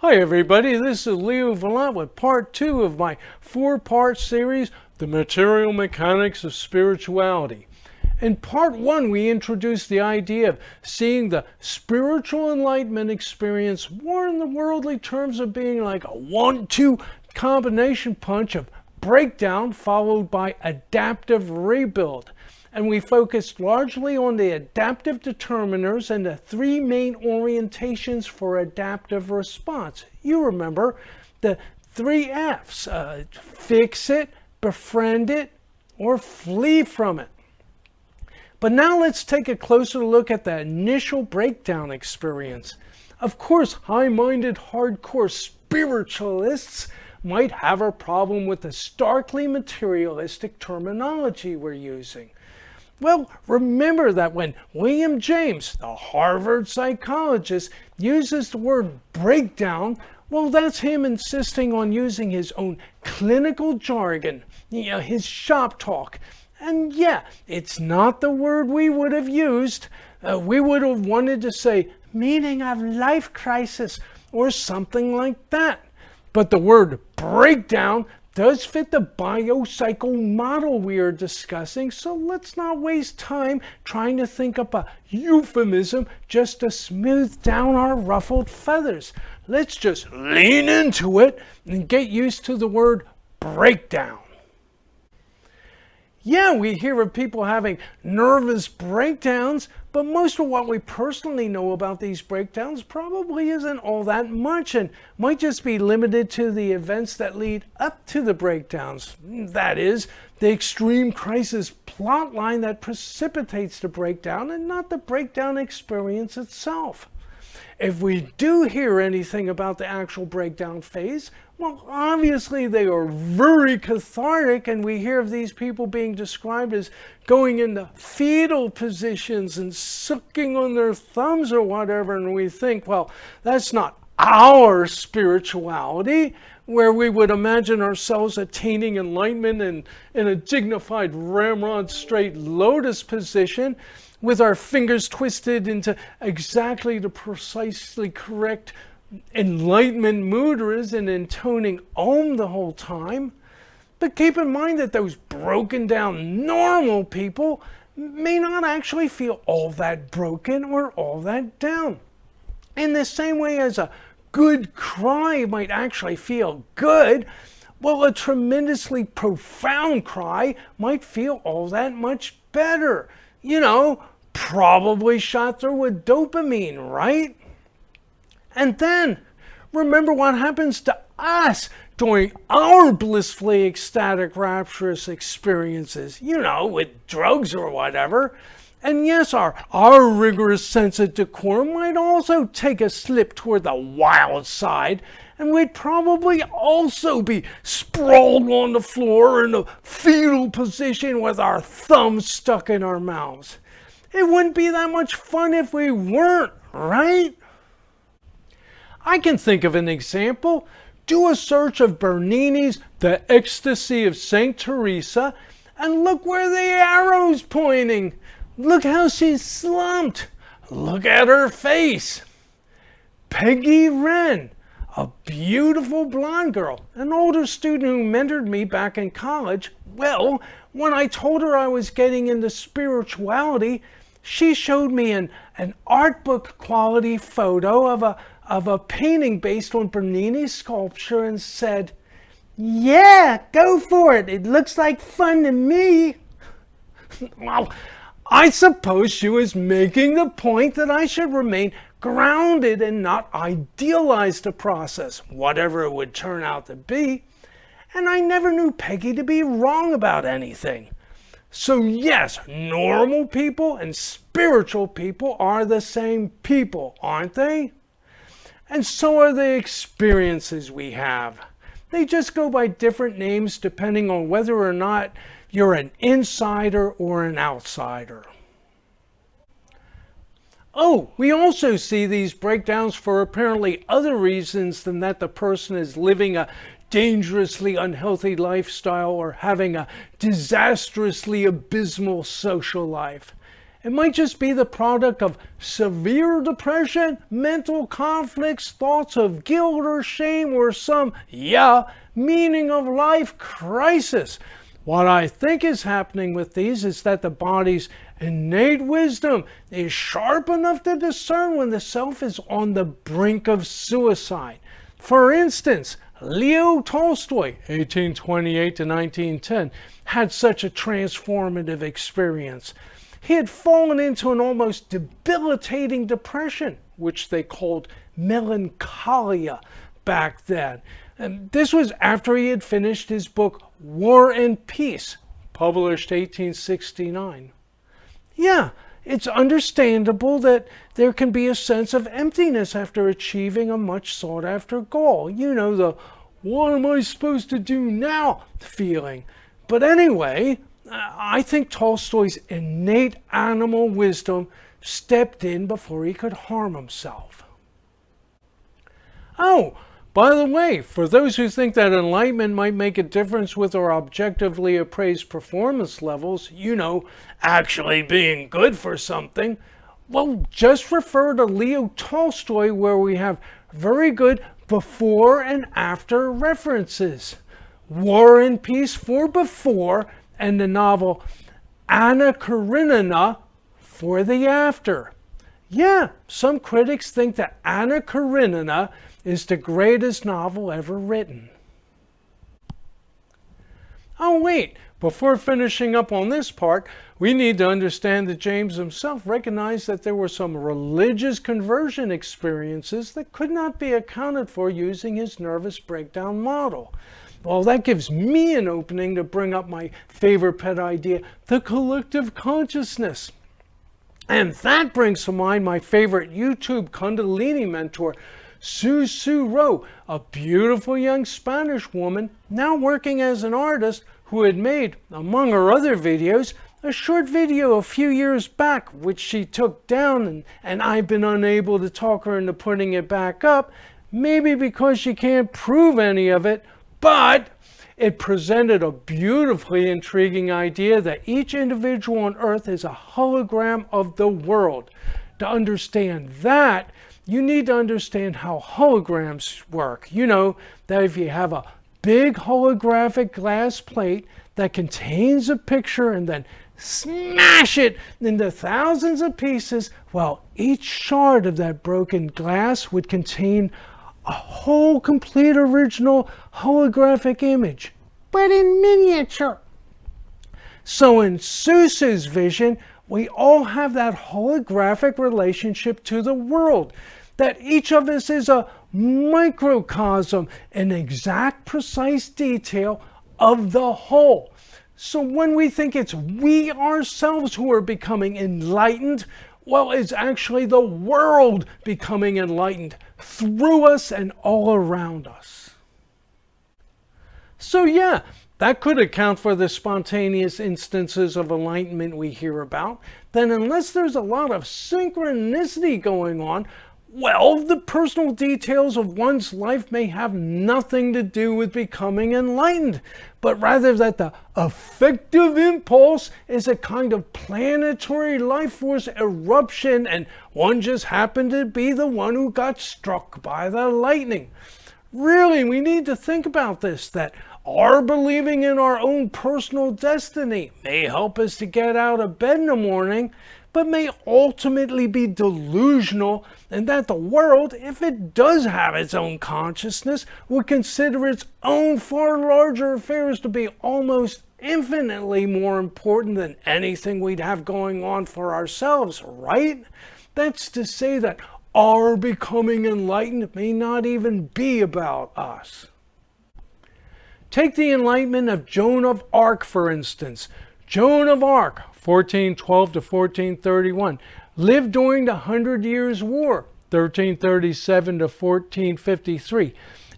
Hi everybody, this is Leo Tolstoy with part 2 of my 4-part series, The Material Mechanics of Spirituality. In part 1, we introduced the idea of seeing the spiritual enlightenment experience more in the worldly terms of being like a 1-2 combination punch of breakdown followed by adaptive rebuild. And we focused largely on the adaptive determiners and the 3 main orientations for adaptive response. You remember the 3 F's, fix it, befriend it, or flee from it. But now let's take a closer look at the initial breakdown experience. Of course, high-minded, hardcore spiritualists might have a problem with the starkly materialistic terminology we're using. Well, remember that when William James, the Harvard psychologist, uses the word breakdown, well, that's him insisting on using his own clinical jargon, his shop talk. And yeah, it's not the word we would have used. We would have wanted to say meaning of life crisis or something like that. But the word breakdown does fit the biopsycho model we are discussing, so let's not waste time trying to think up a euphemism just to smooth down our ruffled feathers. Let's just lean into it and get used to the word breakdown. Yeah, we hear of people having nervous breakdowns, but most of what we personally know about these breakdowns probably isn't all that much and might just be limited to the events that lead up to the breakdowns. That is, the extreme crisis plotline that precipitates the breakdown and not the breakdown experience itself. If we do hear anything about the actual breakdown phase, well, obviously they are very cathartic, and we hear of these people being described as going into fetal positions and sucking on their thumbs or whatever, and we think, well, that's not our spirituality, where we would imagine ourselves attaining enlightenment and in a dignified ramrod straight lotus position, with our fingers twisted into exactly the precisely correct enlightenment mudras and intoning Om the whole time. But keep in mind that those broken down normal people may not actually feel all that broken or all that down. In the same way as a good cry might actually feel good, well, a tremendously profound cry might feel all that much better. Probably shot through with dopamine, right? And then, remember what happens to us during our blissfully ecstatic rapturous experiences, with drugs or whatever. And yes, our rigorous sense of decorum might also take a slip toward the wild side, and we'd probably also be sprawled on the floor in a fetal position with our thumbs stuck in our mouths. It wouldn't be that much fun if we weren't, right? I can think of an example. Do a search of Bernini's The Ecstasy of Saint Teresa, and look where the arrow's pointing. Look how she's slumped. Look at her face. Peggy Wren, a beautiful blonde girl, an older student who mentored me back in college. Well, when I told her I was getting into spirituality, she showed me an art book quality photo of a painting based on Bernini's sculpture and said, "Yeah, go for it. It looks like fun to me." Well, I suppose she was making the point that I should remain grounded and not idealize the process, whatever it would turn out to be. And I never knew Peggy to be wrong about anything. So yes, normal people and spiritual people are the same people, aren't they? And so are the experiences we have. They just go by different names depending on whether or not you're an insider or an outsider. Oh, we also see these breakdowns for apparently other reasons than that the person is living a dangerously unhealthy lifestyle or having a disastrously abysmal social life. It might just be the product of severe depression, mental conflicts, thoughts of guilt or shame, or some, meaning of life crisis. What I think is happening with these is that the body's innate wisdom is sharp enough to discern when the self is on the brink of suicide. For instance, Leo Tolstoy, 1828 to 1910, had such a transformative experience. He had fallen into an almost debilitating depression, which they called melancholia back then. And this was after he had finished his book War and Peace, published 1869. Yeah, it's understandable that there can be a sense of emptiness after achieving a much sought after goal. You know, the what am I supposed to do now feeling. But anyway, I think Tolstoy's innate animal wisdom stepped in before he could harm himself. Oh, by the way, for those who think that enlightenment might make a difference with our objectively appraised performance levels, you know, actually being good for something, well, just refer to Leo Tolstoy, where we have very good before and after references. War and Peace for before, and the novel Anna Karenina for the after. Yeah, some critics think that Anna Karenina is the greatest novel ever written. Oh wait, before finishing up on this part, we need to understand that James himself recognized that there were some religious conversion experiences that could not be accounted for using his nervous breakdown model. Well, that gives me an opening to bring up my favorite pet idea, the collective consciousness. And that brings to mind my favorite YouTube Kundalini mentor, Susu Ro, a beautiful young Spanish woman now working as an artist who had made, among her other videos, a short video a few years back which she took down and I've been unable to talk her into putting it back up, maybe because she can't prove any of it, but it presented a beautifully intriguing idea that each individual on Earth is a hologram of the world. To understand that, you need to understand how holograms work. You know, that if you have a big holographic glass plate that contains a picture and then smash it into thousands of pieces, well, each shard of that broken glass would contain a whole complete original holographic image, but in miniature. So in Susu's vision, we all have that holographic relationship to the world, that each of us is a microcosm, an exact, precise detail of the whole. So when we think it's we ourselves who are becoming enlightened, well, it's actually the world becoming enlightened through us and all around us. So yeah, that could account for the spontaneous instances of enlightenment we hear about. Then unless there's a lot of synchronicity going on, well, the personal details of one's life may have nothing to do with becoming enlightened, but rather that the affective impulse is a kind of planetary life force eruption and one just happened to be the one who got struck by the lightning. Really, we need to think about this, that our believing in our own personal destiny may help us to get out of bed in the morning, but may ultimately be delusional, and that the world, if it does have its own consciousness, would consider its own far larger affairs to be almost infinitely more important than anything we'd have going on for ourselves, right? That's to say that our becoming enlightened may not even be about us. Take the enlightenment of Joan of Arc, for instance. Joan of Arc, 1412 to 1431, lived during the 100 Years' War, 1337 to 1453.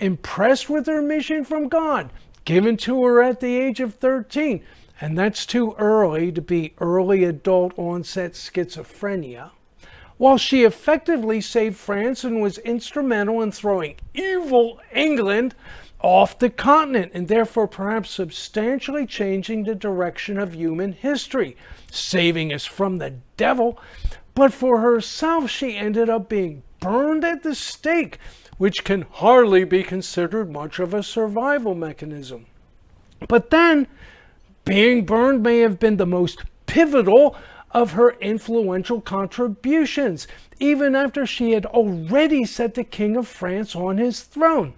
Impressed with her mission from God, given to her at the age of 13, and that's too early to be early adult onset schizophrenia, while she effectively saved France and was instrumental in throwing evil England off the continent, and therefore perhaps substantially changing the direction of human history, saving us from the devil. But for herself, she ended up being burned at the stake, which can hardly be considered much of a survival mechanism. But then, being burned may have been the most pivotal of her influential contributions, even after she had already set the King of France on his throne.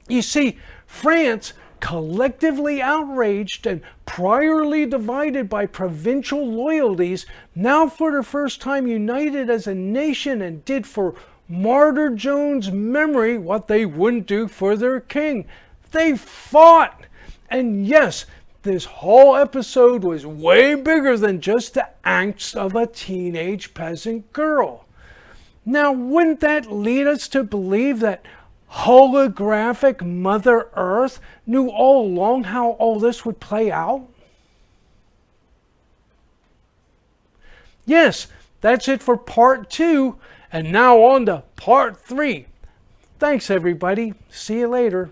You see, France, collectively outraged and priorly divided by provincial loyalties, now for the first time united as a nation and did for Martyr Joan's memory what they wouldn't do for their king. They fought! And yes, this whole episode was way bigger than just the angst of a teenage peasant girl. Now, wouldn't that lead us to believe that holographic Mother Earth knew all along how all this would play out? Yes, that's it for part 2, and now on to part 3. Thanks, everybody. See you later.